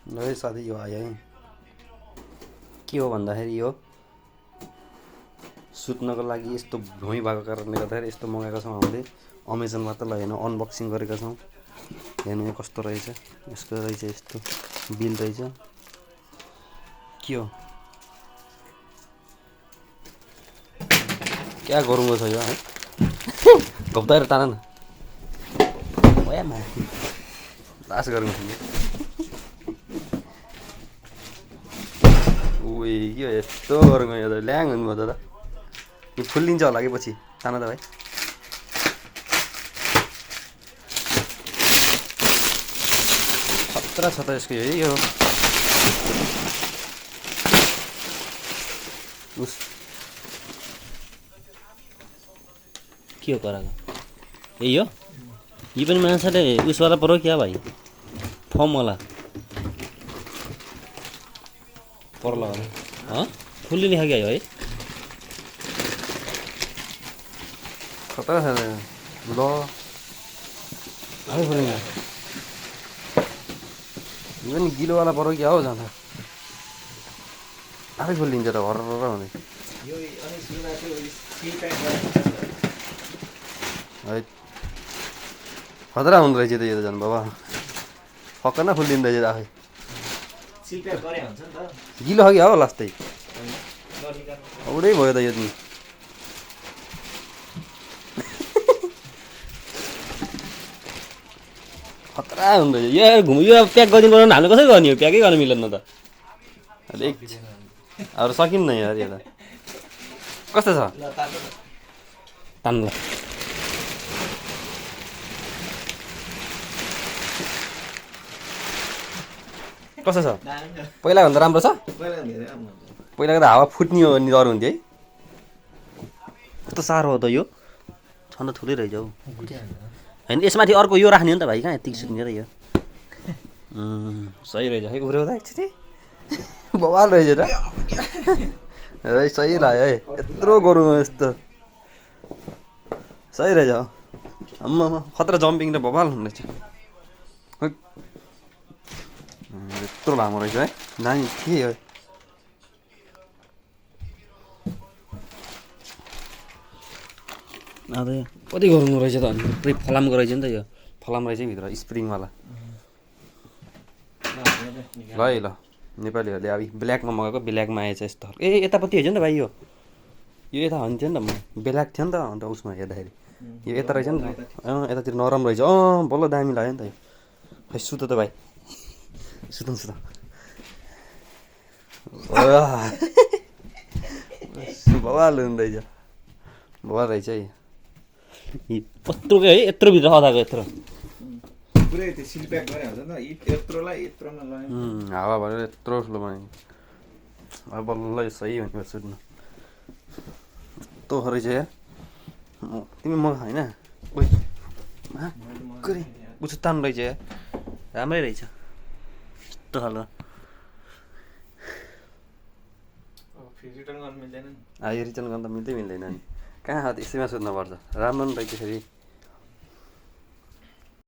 है साथी यो आयो है के हो भन्दाखेरि यो सुत्नको लागि यस्तो भुइँ भएको कारणले गर्दाखेरि यस्तो मगाएका छौँ हामीले अमेजनबाट ल हेर्नु अनबक्सिङ गरेका छौँ हेर्नु यो कस्तो रहेछ यसको रहेछ यस्तो बिल रहेछ के हो क्या गरुङ्गो छ यो है घप्दाएर टान न ओयामा लास गरुङ्गो छ उही के यस्तो गरुङ्गो यो त ल्याङ हुनुभयो त यो फुल्लिन्छ होला कि पछि तान त भाइ खतरा छ त यसको है यो उस के हो कराको यही हो यो पनि माछाले उसवाला पऱ्यो क्या भाइ फर्मवाला पर्ला होला फुल्लिने खालको आयो है खतरा छ ल आफै फुल्लिन्छ यो पनि गिलोवाला पऱ्यो क्या हो जाँदा आफै फुल्लिन्छ त हर हुँदै है खतरा हुँदो रहेछ त यो त झन् बाबा फक्क न फुल्लिँदो रहेछ आफै गिलो खालको हो लास्टै औडै भयो त यो नि खतरा हुँदो रहेछ यो घुम यो प्याक गरिदिनु पर्यो भने हामीले कसरी गर्ने हो प्याकै गर्न मिल्दैन त अलिक अब सकिन्न यार यो त कस्तो छ तान्नु कस्तो छ पहिलाभन्दा राम्रो छ पहिलाको त हावा फुट्ने हो नि डर हुन्थ्यो है कस्तो साह्रो हो त यो छन त ठुलै रहेछ हौ होइन यसमाथि अर्को यो राख्ने हो नि त भाइ कहाँ यतिको सुत्ने र यो सही रहेछ है उब्रियो त एकचोटि बवाल रहेछ त है सही लाग्यो है यत्रो गरौँ यस्तो सही रहेछ आम्मा खतरा जम्पिङ त बवाल हुँदैछ यत्रो लामो रहेछ है नानी के हो अब कति गरौँ रहेछ त अनि पुरै फलामको रहेछ नि त यो फलाम रहेछ भित्र स्प्रिङवाला ल है ल नेपालीहरूले अब ब्ल्याकमा मगाएको ब्ल्याकमा आएछ यस्तो ए यतापट्टि हेर्छ नि त भाइ यो यता हुन्थ्यो नि त ब्ल्याक थियो नि त अन्त उसमा हेर्दाखेरि यो यता रहेछ नि त यतातिर नरम रहेछ बल्ल दामी लाग्यो नि त यो खै सुत त भाइ सुतौँ सुत बवाल हुँदैछ बवाल रहेछ है यत्रोकै है यत्रो भित्र अदाको यत्रो हावा भनेर यत्रो ठुलो भने अब बल्ल सही हो नि सुत्नु यस्तो रहेछ या तिमी म होइन उछु तान्नु रहेछ या राम्रै रहेछ यस्तो खालको यो रिटर्न गर्नु त मिल्दैन नि कहाँ त्यसैमा सोध्नुपर्छ राम्रो नि रहेछ फेरि